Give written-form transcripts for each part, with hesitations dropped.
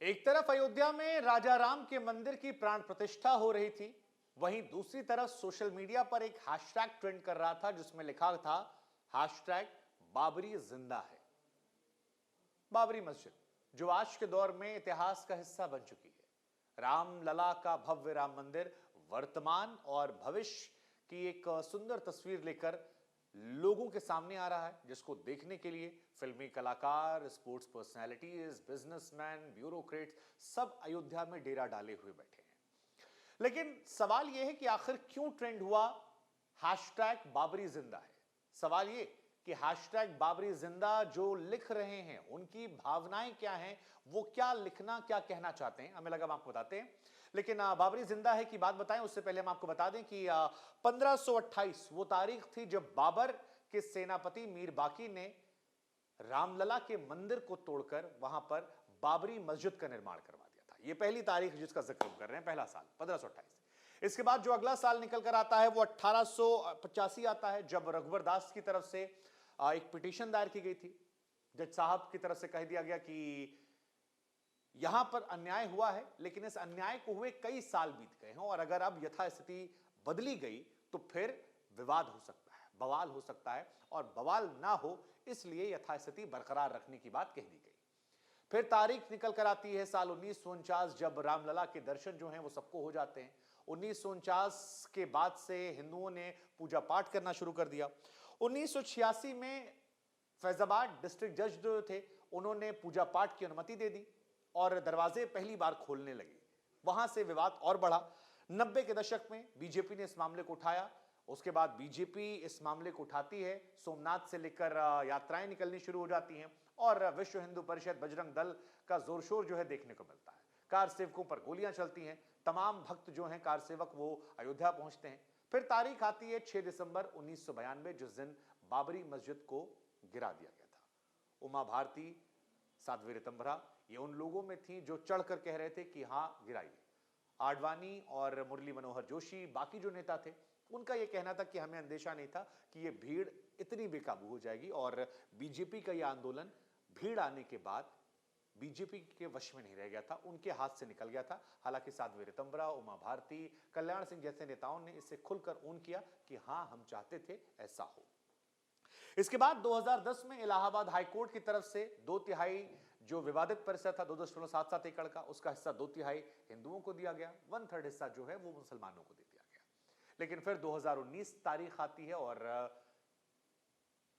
एक तरफ अयोध्या में राजा राम के मंदिर की प्राण प्रतिष्ठा हो रही थी, वहीं दूसरी तरफ सोशल मीडिया पर एक हैशटैग ट्रेंड कर रहा था जिसमें लिखा था हैशटैग बाबरी जिंदा है। बाबरी मस्जिद जो आज के दौर में इतिहास का हिस्सा बन चुकी है। रामलला का भव्य राम मंदिर वर्तमान और भविष्य की एक सुंदर तस्वीर लेकर लोगों के सामने आ रहा है, जिसको देखने के लिए फिल्मी कलाकार, स्पोर्ट्स पर्सनैलिटीज, बिजनेसमैन, ब्यूरोक्रेट्स सब अयोध्या में डेरा डाले हुए बैठे हैं। लेकिन सवाल यह है कि आखिर क्यों ट्रेंड हुआ हैशटैग बाबरी जिंदा है। सवाल यह कि हैशटैग बाबरी जिंदा जो लिख रहे हैं उनकी भावनाएं क्या हैं, वो क्या लिखना, क्या कहना चाहते हैं, हमें लगा हम आपको बताते हैं। लेकिन बाबरी जिंदा है की बात बताएं उससे पहले हम आपको बता दें कि 1528 वो तारीख थी जब बाबर के सेनापति मीर बाकी ने रामलला के मंदिर को तोड़कर वहां पर बाबरी मस्जिद का निर्माण करवा दिया था। यह पहली तारीख जिसका जिक्र हम कर रहे हैं, पहला साल 1528। इसके बाद जो अगला साल निकल कर आता है वो 1885 आता है, जब रघुवर दास की तरफ से एक पिटीशन दायर की गई थी। जज साहब की तरफ से कह दिया गया कि यहां पर अन्याय हुआ है, लेकिन इस अन्याय को हुए कई साल बीत गए हैं और अगर अब यथास्थिति बदली गई तो फिर विवाद हो सकता है, बवाल हो सकता है और बवाल ना हो इसलिए यथास्थिति बरकरार रखने की बात कह दी गई। फिर तारीख निकल कर आती है साल 1949, जब रामलला के दर्शन जो हैं वो सबको हो जाते हैं। 1949 के बाद से हिंदुओं ने पूजा पाठ करना शुरू कर दिया। 1986 में फैजाबाद डिस्ट्रिक्ट जज जो थे उन्होंने पूजा पाठ की अनुमति दे दी और दरवाजे पहली बार खोलने लगे। वहां से विवाद और बढ़ा। 90 के दशक में बीजेपी ने इस मामले को उठाया। उसके बाद बीजेपी इस मामले को उठाती है, सोमनाथ से लेकर यात्राएं निकलनी शुरू हो जाती हैं और विश्व हिंदू परिषद, बजरंग दल का जोर शोर जो है देखने को मिलता है। कार सेवकों पर गोलियां चलती हैं, तमाम भक्त जो हैं कार सेवक वो अयोध्या पहुंचते हैं। फिर तारीख आती है 6 दिसंबर 1992, जिस दिन बाबरी मस्जिद को गिरा दिया गया था। उमा भारती, साध्वी ऋतंभरा ये उन लोगों में थी जो चढ़कर कह रहे थे कि हां गिराइए। आडवाणी और मुरली मनोहर जोशी, बाकी जो नेता थे, उनका यह कहना था कि हमें अंदेशा नहीं था कि यह भीड़ इतनी बेकाबू हो जाएगी और बीजेपी का यह आंदोलन भीड़ आने के बाद बीजेपी के वश में नहीं रह गया था, उनके हाथ से निकल गया था। हालांकि साध्वी ऋतंभरा, उमा भारती, कल्याण सिंह जैसे नेताओं ने इससे खुलकर ओन किया कि हां हम चाहते थे ऐसा हो। इसके बाद 2010 में इलाहाबाद हाईकोर्ट की तरफ से 2/3 जो विवादित परिसर था 2.77 एकड़ का, उसका हिस्सा 2/3 हिंदुओं को दिया गया, 1/3 हिस्सा जो है वो मुसलमानों को दे दिया गया। लेकिन फिर 2019 तारीख आती है और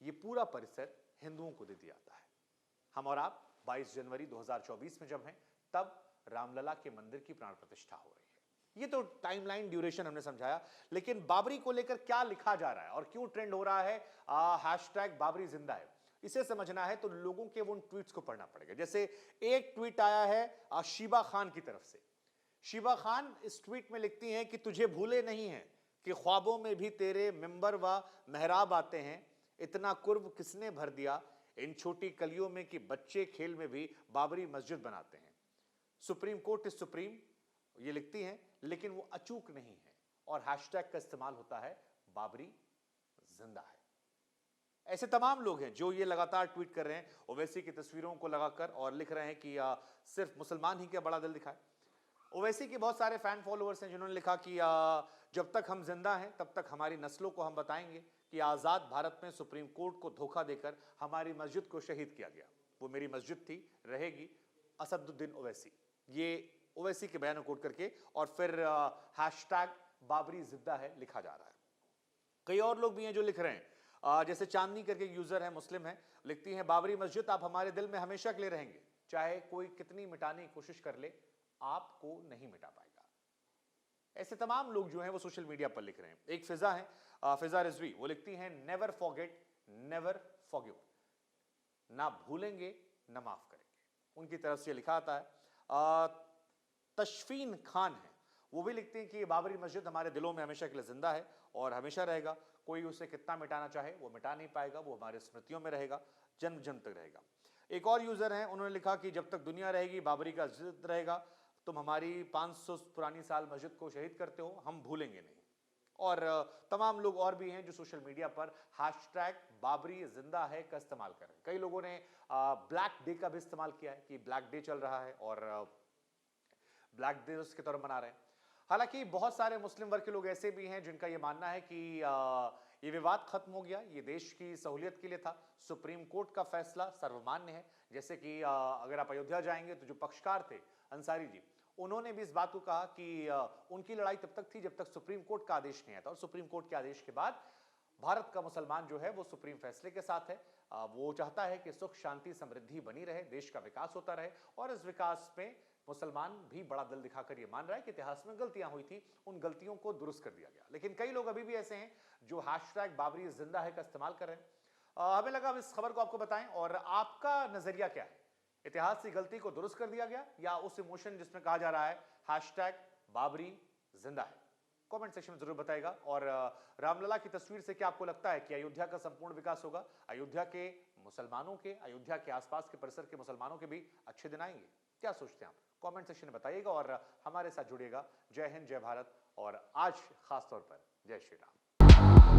ये पूरा परिसर हिंदुओं को दे दिया जाता है। हम और आप 22 जनवरी 2024 में जब हैं, तब रामलला के मंदिर की प्राण प्रतिष्ठा हो रही है। ये तो टाइमलाइन ड्यूरेशन हमने समझाया, लेकिन बाबरी को लेकर क्या लिखा जा रहा है और क्यों ट्रेंड हो रहा है हैशटैग बाबरी जिंदा है, इसे समझना है तो लोगों के उन ट्वीट्स को पढ़ना पड़ेगा। जैसे एक ट्वीट आया है शीबा खान की तरफ से। शीबा खान इस ट्वीट में लिखती हैं कि तुझे भूले नहीं है कि ख्वाबों में भी तेरे मिंबर व मेहराब आते हैं, इतना कुर्ब किसने भर दिया इन छोटी कलियों में कि बच्चे खेल में भी बाबरी मस्जिद बनाते हैं। सुप्रीम कोर्ट इज सुप्रीम, ये लिखती हैं, लेकिन वो अचूक नहीं है और हैशटैग का इस्तेमाल होता है बाबरी जिंदा है। ऐसे तमाम लोग हैं जो ये लगातार ट्वीट कर रहे हैं ओवैसी की तस्वीरों को लगाकर और लिख रहे हैं कि सिर्फ मुसलमान ही क्या बड़ा दिल दिखाए। ओवैसी के बहुत सारे फैन फॉलोअर्स हैं जिन्होंने लिखा कि जब तक हम जिंदा हैं तब तक हमारी नस्लों को हम बताएंगे कि आजाद भारत में सुप्रीम कोर्ट को धोखा देकर हमारी मस्जिद को शहीद किया गया। वो मेरी मस्जिद थी, रहेगी। असदुद्दीन ओवैसी, ये ओवैसी के बयान को कोट करके और फिर हैशटैग बाबरी जिंदा है लिखा जा रहा है। कई और लोग भी हैं जो लिख रहे हैं, जैसे चांदनी करके यूजर है, मुस्लिम है, लिखती हैं बाबरी मस्जिद आप हमारे दिल में हमेशा के लिए रहेंगे, चाहे कोई कितनी मिटाने की कोशिश कर ले आपको नहीं मिटा पाएगा। ऐसे तमाम लोग जो हैं वो सोशल मीडिया पर लिख रहे हैं। एक फिजा है, फिजा रिजवी, वो लिखती हैं नेवर फॉरगेट नेवर फॉरगिव, ना भूलेंगे ना माफ करेंगे। उनकी तरफ से लिखा आता है। तशफीन खान है, वो भी लिखते हैं कि बाबरी मस्जिद हमारे दिलों में हमेशा के लिए जिंदा है और हमेशा रहेगा। कोई उसे कितना मिटाना चाहे वो मिटा नहीं पाएगा, वो हमारे स्मृतियों में रहेगा, जन्म जन्म तक रहेगा। एक और यूजर हैं, उन्होंने लिखा कि जब तक दुनिया रहेगी बाबरी का जिद रहेगा, तुम हमारी 500 पुरानी साल मस्जिद को शहीद करते हो, हम भूलेंगे नहीं। और तमाम लोग और भी हैं जो सोशल मीडिया पर हैशटैग बाबरी जिंदा है का इस्तेमाल कर रहे हैं। कई लोगों ने ब्लैक डे का भी इस्तेमाल किया है कि ब्लैक डे चल रहा है और ब्लैक डे के तौर पर मना रहे हैं। हालांकि बहुत सारे मुस्लिम वर्ग के लोग ऐसे भी हैं जिनका यह मानना है कि ये विवाद खत्म हो गया, ये देश की सहूलियत के लिए था, सुप्रीम कोर्ट का फैसला सर्वमान्य है। जैसे कि अगर आप अयोध्या जाएंगे तो जो पक्षकार थे अंसारी जी, उन्होंने भी इस बात को कहा कि उनकी लड़ाई तब तक थी जब तक सुप्रीम कोर्ट का आदेश नहीं आता, और सुप्रीम कोर्ट के आदेश के बाद भारत का मुसलमान जो है वो सुप्रीम फैसले के साथ है। वो चाहता है कि सुख शांति समृद्धि बनी रहे, देश का विकास होता रहे, और इस विकास में मुसलमान भी बड़ा दिल दिखाकर ये मान रहा है कि इतिहास में गलतियां हुई थी, उन गलतियों को दुरुस्त कर दिया गया। लेकिन कई लोग अभी भी ऐसे हैं जो हैशटैग बाबरी जिंदा है का इस्तेमाल कर रहे हैं। हमें लगा अब इस खबर को आपको बताएं, और आपका नजरिया क्या है? इतिहास की गलती को दुरुस्त कर दिया गया या उस इमोशन जिसमें कहा जा रहा है हैशटैग बाबरी जिंदा है? कमेंट सेक्शन में जरूर बताएगा। और रामलला की तस्वीर से क्या आपको लगता है कि अयोध्या का संपूर्ण विकास होगा? अयोध्या के मुसलमानों के, अयोध्या के आसपास के परिसर के मुसलमानों के भी अच्छे दिन आएंगे? क्या सोचते हैं आप? कमेंट सेक्शन में बताइएगा और हमारे साथ जुड़िएगा। जय हिंद, जय भारत, और आज खास तौर पर जय श्री राम।